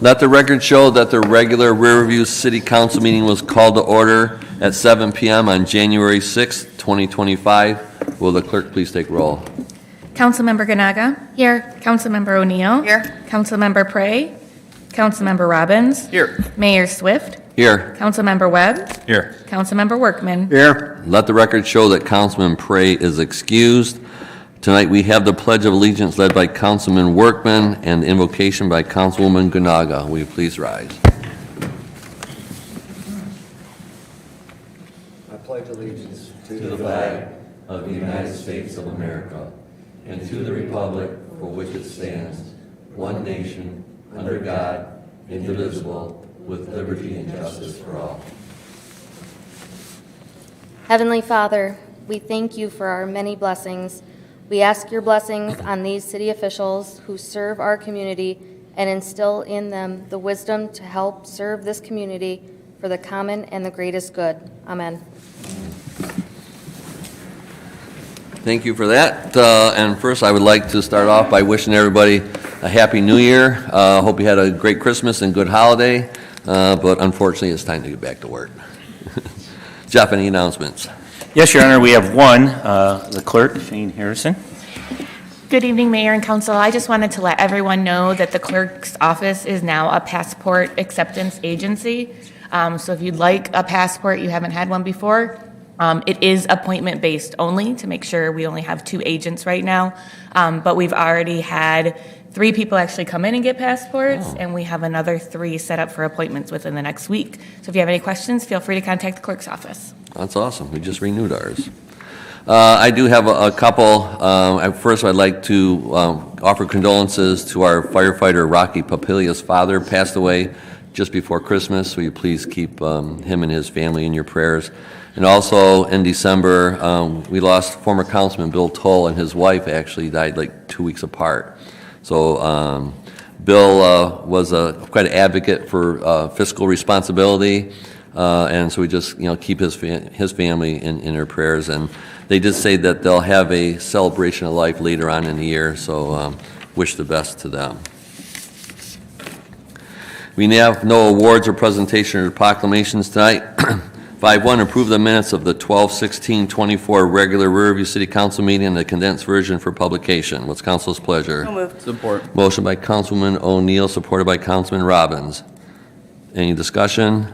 Let the record show that the regular Riverview City Council meeting was called to order at 7 p.m. on January 6, 2025. Will the clerk please take roll? Councilmember Ganaga. Here. Councilmember O'Neill. Here. Councilmember Prey. Councilmember Robbins. Here. Mayor Swift. Here. Councilmember Webb. Here. Councilmember Workman. Here. Let the record show that Councilman Prey is excused. Tonight we have the Pledge of Allegiance led by Councilman Workman and the invocation by Councilwoman Ganaga. Will you please rise? I pledge allegiance to the flag of the United States of America and to the republic for which it stands, one nation, under God, indivisible, with liberty and justice for all. Heavenly Father, we thank you for our many blessings. We ask your blessings on these city officials who serve our community and instill in them the wisdom to help serve this community for the common and the greatest good. Amen. Thank you for that. And first, I would like to start off by wishing everybody a Happy New Year. Hope you had a great Christmas and good holiday, but unfortunately, it's time to get back to work. Jeff, any announcements? Yes, Your Honor, we have one, the clerk, Shane Harrison. Good evening, Mayor and Council. I just wanted to let everyone know that the clerk's office is now a passport acceptance agency. So if you'd like a passport, you haven't had one before, it is appointment-based only to make sure we only have 2 agents right now. But we've already had 3 people actually come in and get passports, and we have another 3 set up for appointments within the next week. So if you have any questions, feel free to contact the clerk's office. That's awesome. We just renewed ours. I do have a couple. First, I'd like to offer condolences to our firefighter Rocky Papilla's father, passed away just before Christmas. Will you please keep him and his family in your prayers? And also in December, we lost former Councilman Bill Toll, and his wife actually died like 2 weeks apart. So Bill was quite an advocate for fiscal responsibility. And so we just, keep his family in our prayers. And they did say that they'll have a celebration of life later on in the year, so wish the best to them. We have no awards or presentation or proclamations tonight. 5.1, approve the minutes of the 12/16/24 regular Riverview City Council meeting and the condensed version for publication. What's council's pleasure? So moved. Support. Motion by Councilwoman O'Neill, supported by Councilman Robbins. Any discussion?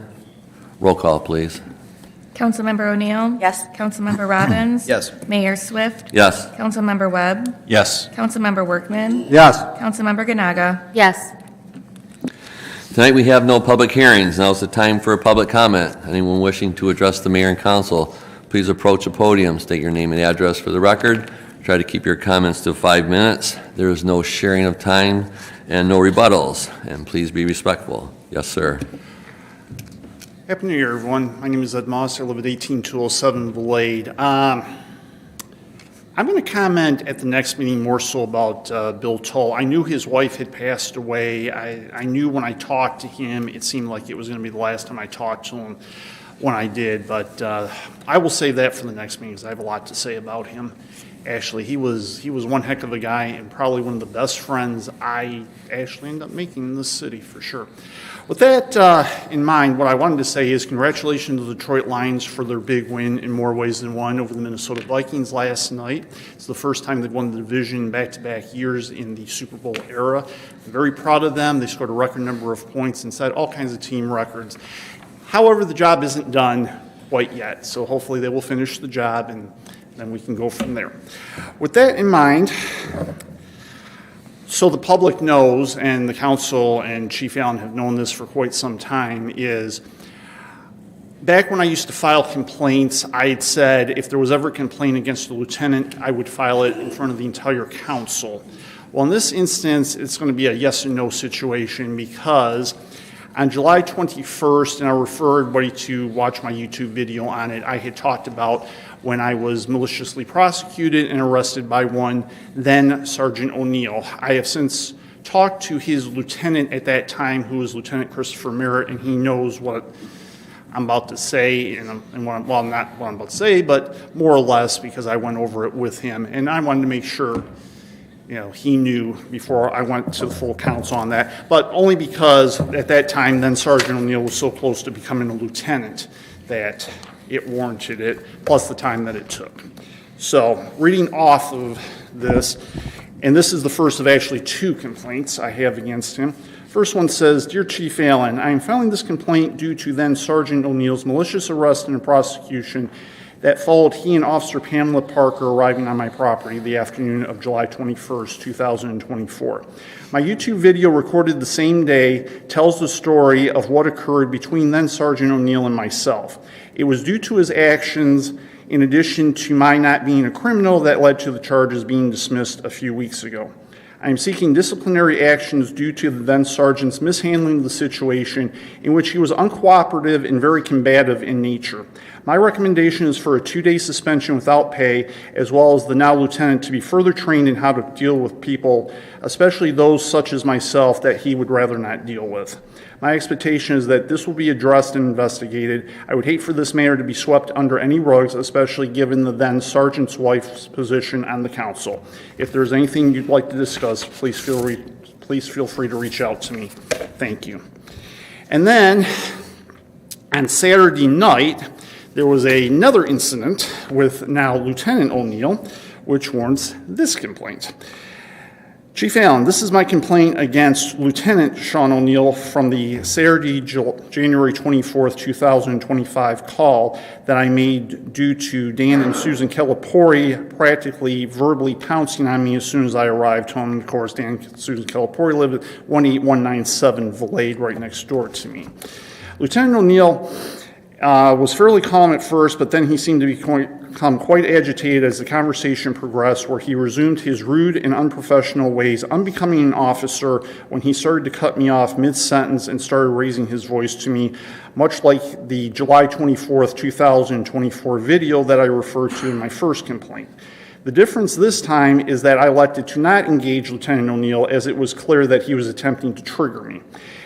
Roll call, please. Councilmember O'Neill? Yes. Councilmember Robbins? Yes. Mayor Swift? Yes. Councilmember Webb? Yes. Councilmember Workman? Yes. Councilmember Ganaga? Yes. Tonight we have no public hearings. Now is the time for a public comment. Anyone wishing to address the mayor and council, please approach the podium, state your name and address for the record. Try to keep your comments to 5 minutes. There is no sharing of time and no rebuttals. And please be respectful. Yes, sir. Happy New Year, everyone. My name is Ed Moss. I live at 18207 Blade. I'm going to comment at the next meeting more so about Bill Toll. I knew his wife had passed away. I knew when I talked to him, it seemed like it was going to be the last time I talked to him when I did. But I will save that for the next meeting because I have a lot to say about him. Actually, he was one heck of a guy and probably one of the best friends I actually ended up making in this city for sure. With that in mind, what I wanted to say is congratulations to the Detroit Lions for their big win in more ways than one over the Minnesota Vikings last night. It's the first time they've won the division back-to-back years in the Super Bowl era. I'm very proud of them. They scored a record number of points and set all kinds of team records. However, the job isn't done quite yet, so hopefully they will finish the job and then we can go from there. With that in mind, so the public knows, and the council and Chief Allen have known this for quite some time, is back when I used to file complaints, I had said if there was ever a complaint against a lieutenant, I would file it in front of the entire council. Well, in this instance, it's going to be a yes or no situation because on July 21st, and I'll refer everybody to watch my YouTube video on it, I had talked about when I was maliciously prosecuted and arrested by one then Sergeant O'Neill. I have since talked to his lieutenant at that time, who was Lieutenant Christopher Merritt, and he knows what I'm about to say, and not what I'm about to say, but more or less because I went over it with him, and I wanted to make sure he knew before I went to the full council on that, but only because at that time, then Sergeant O'Neill was so close to becoming a lieutenant that it warranted it, plus the time that it took. So, reading off of this, and this is the first of actually 2 complaints I have against him. First one says, "Dear Chief Allen, I am filing this complaint due to then Sergeant O'Neill's malicious arrest and prosecution that followed he and Officer Pamela Parker arriving on my property the afternoon of July 21st, 2024. My YouTube video recorded the same day tells the story of what occurred between then Sergeant O'Neill and myself. It was due to his actions, in addition to my not being a criminal, that led to the charges being dismissed a few weeks ago. I am seeking disciplinary actions due to the then sergeant's mishandling of the situation in which he was uncooperative and very combative in nature. My recommendation is for a 2-day suspension without pay, as well as the now lieutenant to be further trained in how to deal with people, especially those such as myself that he would rather not deal with. My expectation is that this will be addressed and investigated. I would hate for this matter to be swept under any rugs, especially given the then sergeant's wife's position on the council. If there's anything you'd like to discuss, please feel free to reach out to me. Thank you." And then on Saturday night, there was another incident with now Lieutenant O'Neill, which warrants this complaint. "Chief Allen, this is my complaint against Lieutenant Sean O'Neill from the Saturday, January 24th, 2025 call that I made due to Dan and Susan Calipori practically verbally pouncing on me as soon as I arrived home. And of course, Dan and Susan Calipori live at 18197 Valade, right next door to me. Lieutenant O'Neill was fairly calm at first, but then he seemed to become quite agitated as the conversation progressed, where he resumed his rude and unprofessional ways, unbecoming an officer, when he started to cut me off mid-sentence and started raising his voice to me, much like the July 24th, 2024 video that I referred to in my first complaint. The difference this time is that I elected to not engage Lieutenant O'Neill, as it was clear that he was attempting to trigger me.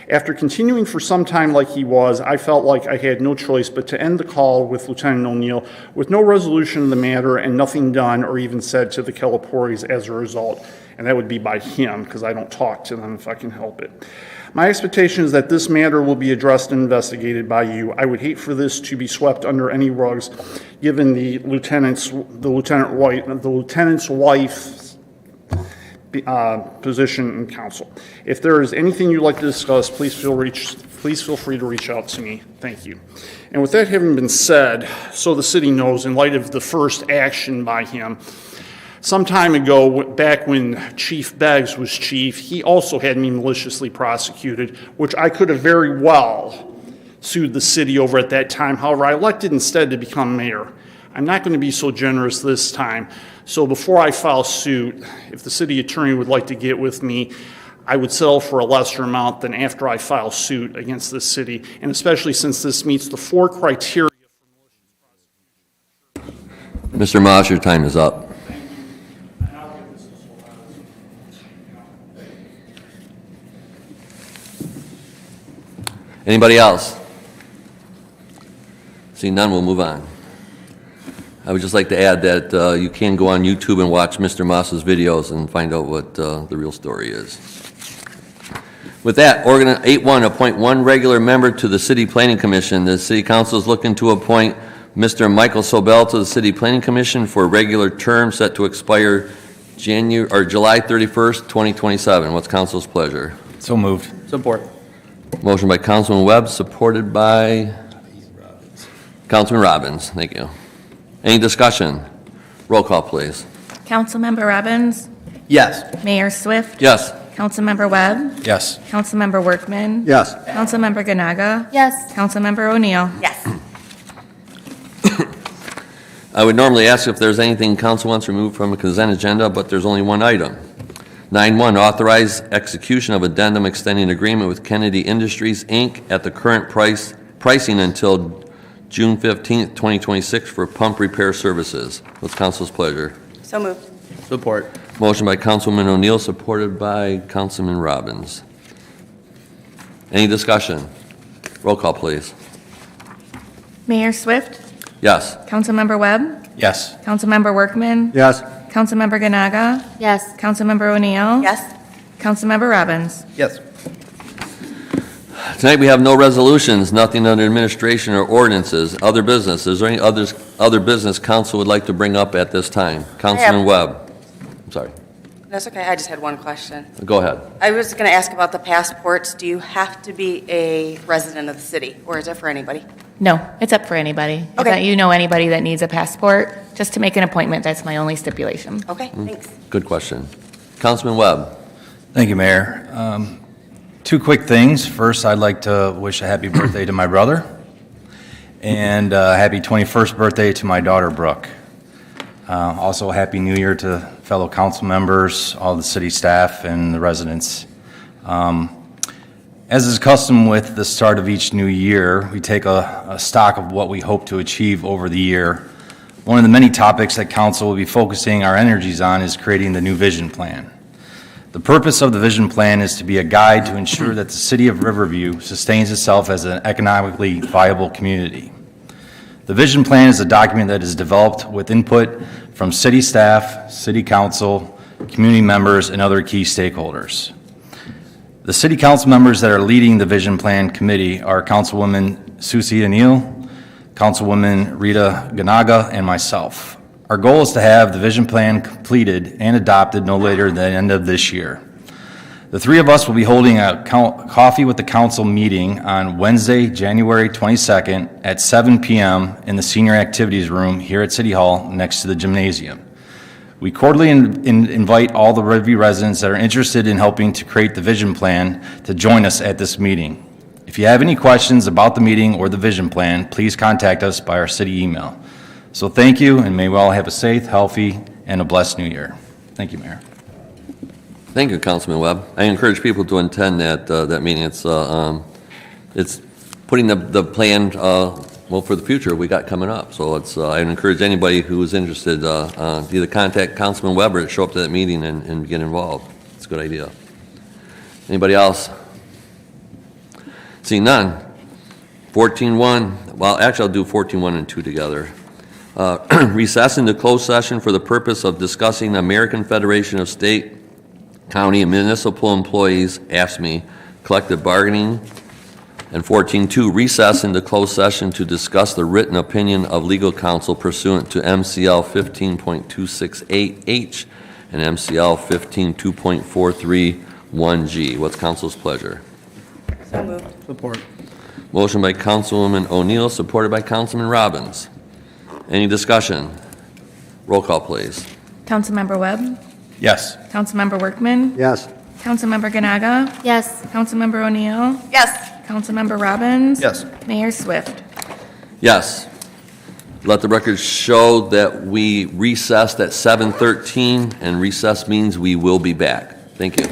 After continuing for some time like he was, I felt like I had no choice but to end the call with Lieutenant O'Neill with no resolution of the matter and nothing done or even said to the Caliporis as a result. And that would be by him, because I don't talk to them if I can help it. My expectation is that this matter will be addressed and investigated by you. I would hate for this to be swept under any rugs, given the lieutenant's wife's position in council. If there is anything you'd like to discuss, please feel free to reach out to me. Thank you. And with that having been said, so the city knows, in light of the first action by him, some time ago, back when Chief Beggs was chief, he also had me maliciously prosecuted, which I could have very well sued the city over at that time. However, I elected instead to become mayor. I'm not going to be so generous this time. So before I file suit, if the city attorney would like to get with me, I would settle for a lesser amount than after I file suit against the city, and especially since this meets the 4 criteria. Mr. Moss, your time is up. Anybody else? Seeing none, we'll move on. I would just like to add that you can go on YouTube and watch Mr. Moss's videos and find out what the real story is. With that, 8.1, appoint one regular member to the City Planning Commission. The City Council is looking to appoint Mr. Michael Sobel to the City Planning Commission for a regular term set to expire July 31st, 2027. What's council's pleasure? So moved. Support. Motion by Councilman Webb, supported by Councilman Robbins. Thank you. Any discussion? Roll call, please. Councilmember Robbins? Yes. Mayor Swift? Yes. Councilmember Webb? Yes. Councilmember Workman? Yes. Councilmember Ganaga? Yes. Councilmember O'Neill? Yes. I would normally ask if there's anything council wants removed from the consent agenda, but there's only one item. 9.1, authorize execution of addendum extending agreement with Kennedy Industries, Inc. at the current pricing until June 15th, 2026 for pump repair services. What's council's pleasure? So moved. Support. Motion by Councilman O'Neill, supported by Councilman Robbins. Any discussion? Roll call, please. Mayor Swift? Yes. Councilmember Webb? Yes. Councilmember Workman? Yes. Councilmember Ganaga? Yes. Councilmember O'Neill? Yes. Councilmember Robbins? Yes. Tonight, we have no resolutions, nothing under administration or ordinances. Other business, is there any other business council would like to bring up at this time? Councilman Webb. I'm sorry. That's okay. I just had one question. Go ahead. I was going to ask about the passports. Do you have to be a resident of the city, or is it for anybody? No, it's up for anybody. Okay. If you know anybody that needs a passport, just to make an appointment, that's my only stipulation. Okay, thanks. Good question. Councilman Webb. Thank you, Mayor. Two quick things. First, I'd like to wish a happy birthday to my brother, and happy 21st birthday to my daughter, Brooke. Also, Happy New Year to fellow council members, all the city staff, and the residents. As is custom with the start of each new year, we take a stock of what we hope to achieve over the year. One of the many topics that council will be focusing our energies on is creating the new vision plan. The purpose of the vision plan is to be a guide to ensure that the city of Riverview sustains itself as an economically viable community. The vision plan is a document that is developed with input from city staff, city council, community members, and other key stakeholders. The city council members that are leading the vision plan committee are Councilwoman Susie O'Neill, Councilwoman Rita Ganaga, and myself. Our goal is to have the vision plan completed and adopted no later than the end of this year. The three of us will be holding a coffee with the council meeting on Wednesday, January 22nd at 7 p.m. in the senior activities room here at City Hall next to the gymnasium. We cordially invite all the Riverview residents that are interested in helping to create the vision plan to join us at this meeting. If you have any questions about the meeting or the vision plan, please contact us by our city email. So thank you, and may we all have a safe, healthy, and a blessed new year. Thank you, Mayor. Thank you, Councilman Webb. I encourage people to attend that meeting. It's putting the plan, well, for the future we got coming up. So I encourage anybody who is interested, to either contact Councilman Webb or show up to that meeting and get involved. It's a good idea. Anybody else? Seeing none. 14.1, well, actually I'll do 14.1 and 2 together. Recess into closed session for the purpose of discussing the American Federation of State, County, and Municipal Employees, AFSCME, collective bargaining. And 14.2, recess into closed session to discuss the written opinion of legal counsel pursuant to MCL 15.268H and MCL 15.2.431G. What's council's pleasure? So moved. Support. Motion by Councilwoman O'Neill, supported by Councilman Robbins. Any discussion? Roll call, please. Councilmember Webb? Yes. Councilmember Workman? Yes. Councilmember Ganaga? Yes. Councilmember O'Neill? Yes. Councilmember Robbins? Yes. Mayor Swift? Yes. Let the record show that we recessed at 7:13, and recess means we will be back. Thank you.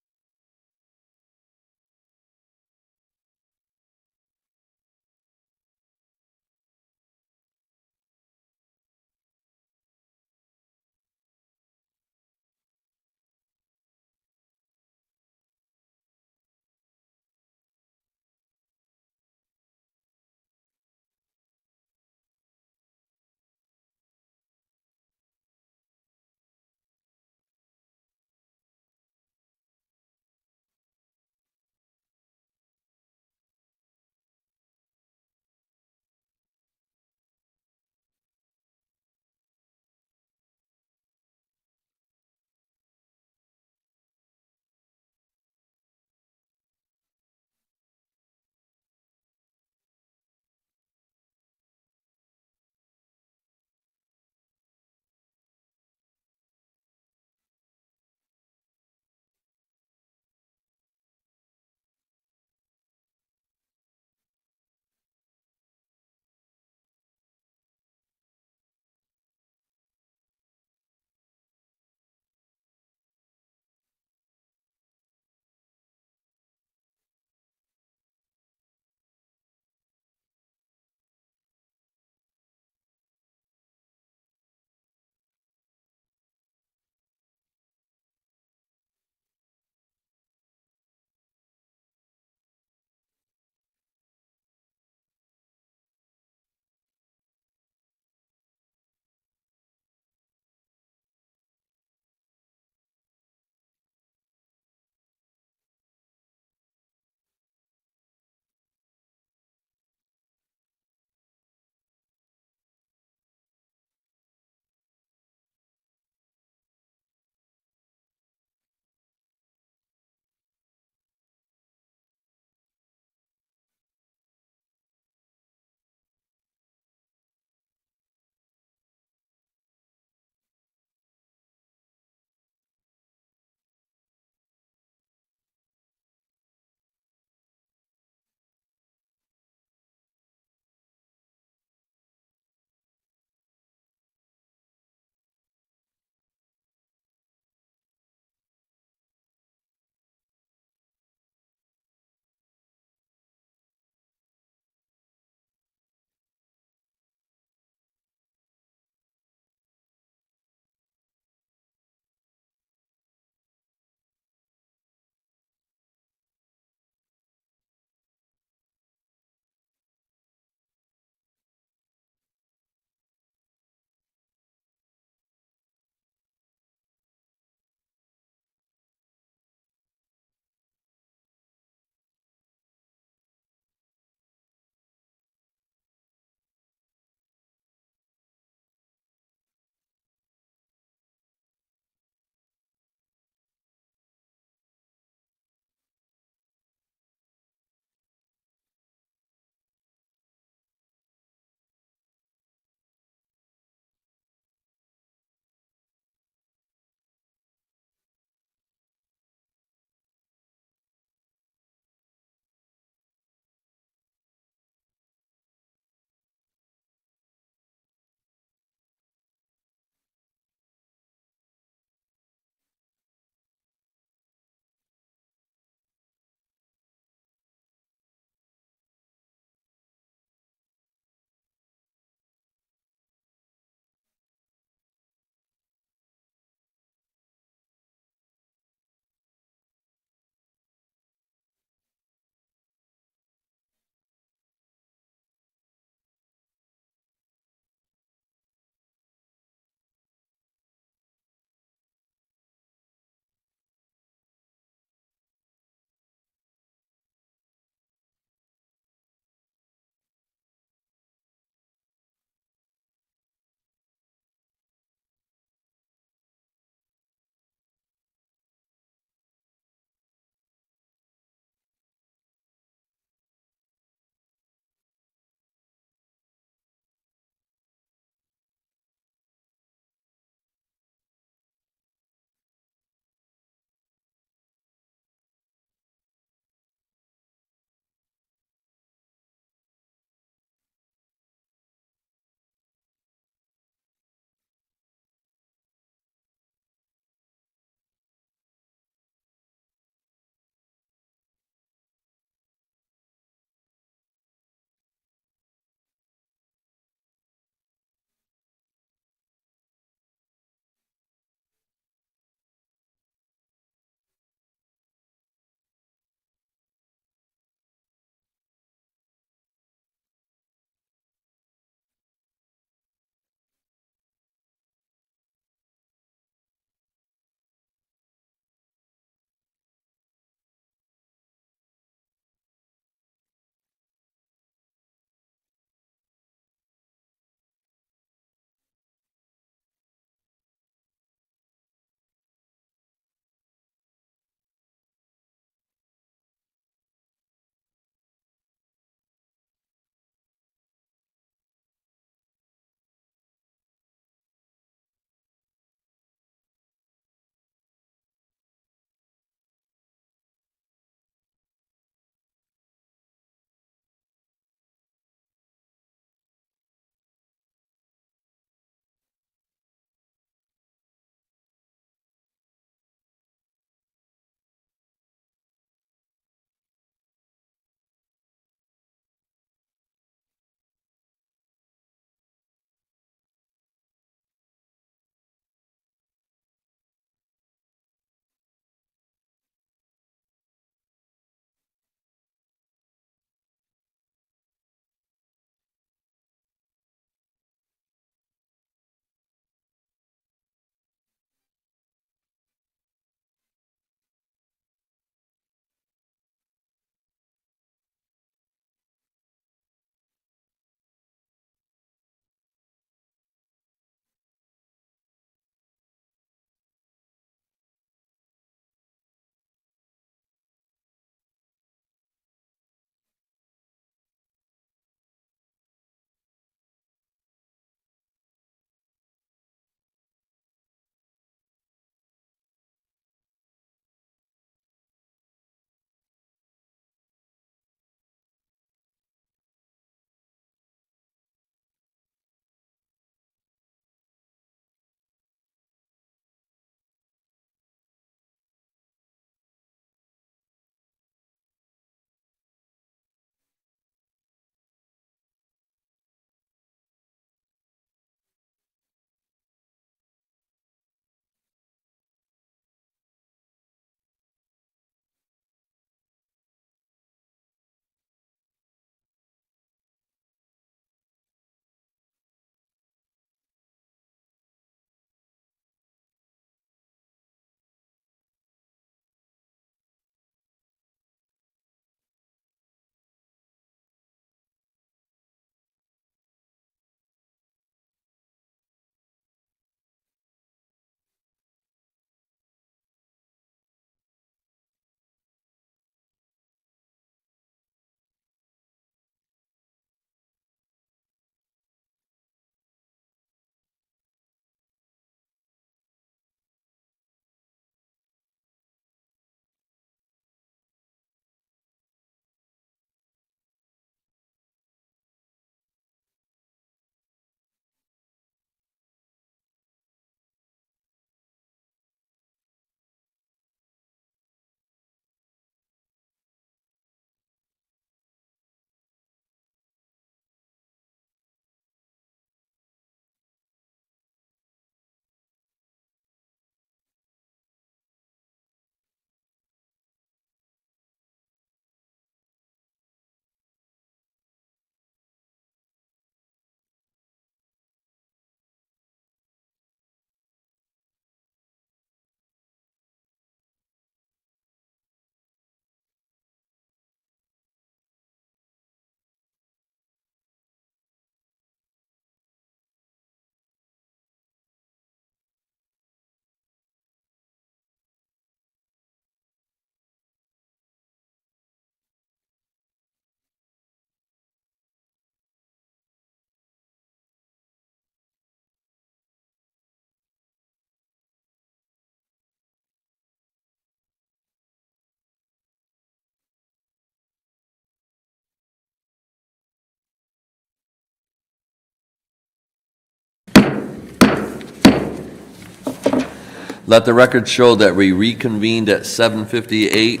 Let the record show that we reconvened at 7:58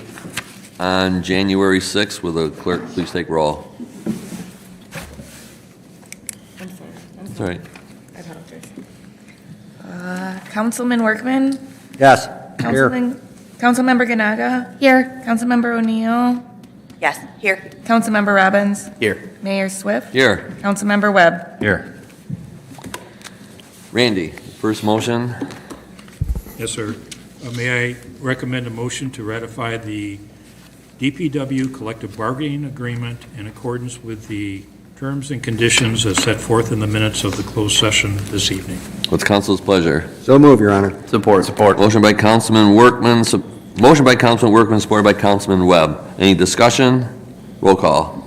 on January 6th. Will the clerk please take roll? That's all right. I apologize. Councilman Workman? Yes. Councilmember Ganaga? Here. Councilmember O'Neill? Yes, here. Councilmember Robbins? Here. Mayor Swift? Here. Councilmember Webb? Here. Randy, first motion. Yes, sir. May I recommend a motion to ratify the DPW collective bargaining agreement in accordance with the terms and conditions as set forth in the minutes of the closed session this evening? What's council's pleasure? So move, Your Honor. Support. Support. Motion by Councilman Workman, supported by Councilman Webb. Any discussion? Roll call.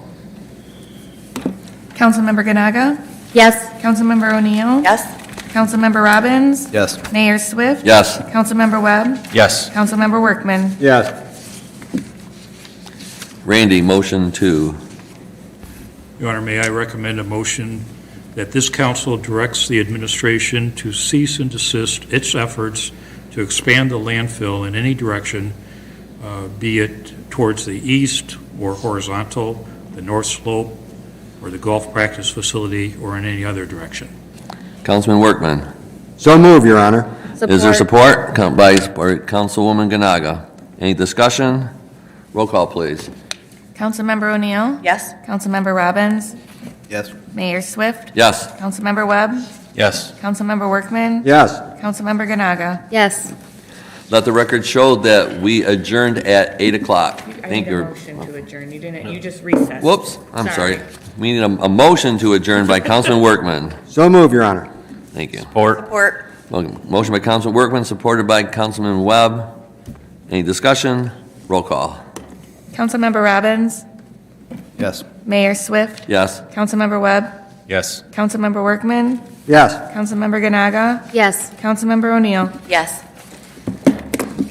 Councilmember Ganaga? Yes. Councilmember O'Neill? Yes, Councilmember Robbins? Yes. Mayor Swift? Yes. Councilmember Webb? Yes. Councilmember Workman? Yes. Randy, motion 2. Your Honor, may I recommend a motion that this council directs the administration to cease and desist its efforts to expand the landfill in any direction, be it towards the east or horizontal, the north slope, or the golf practice facility, or in any other direction. Councilman Workman. So move, Your Honor. Is there support? By Councilwoman Ganaga. Any discussion? Roll call, please. Councilmember O'Neill? yes, Councilmember Robbins? Yes. Mayor Swift? Yes. Councilmember Webb? Yes. Councilmember Workman? Yes. Councilmember Ganaga? Yes. Let the record show that we adjourned at 8 o'clock. Thank you. motion to adjourn. You didn't, you just recessed. Whoops, I'm sorry. We need a motion to adjourn by Councilman Workman. So move, Your Honor. Thank you. Support. support. Motion by Councilman Workman, supported by Councilman Webb. Any discussion? Roll call. Councilmember Robbins? Yes. Mayor Swift? Yes. Councilmember Webb? Yes. Councilmember Workman? Yes. Councilmember Ganaga? Yes. Councilmember O'Neill? Yes.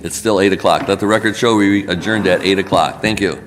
It's still 8 o'clock. Let the record show we adjourned at 8 o'clock. Thank you.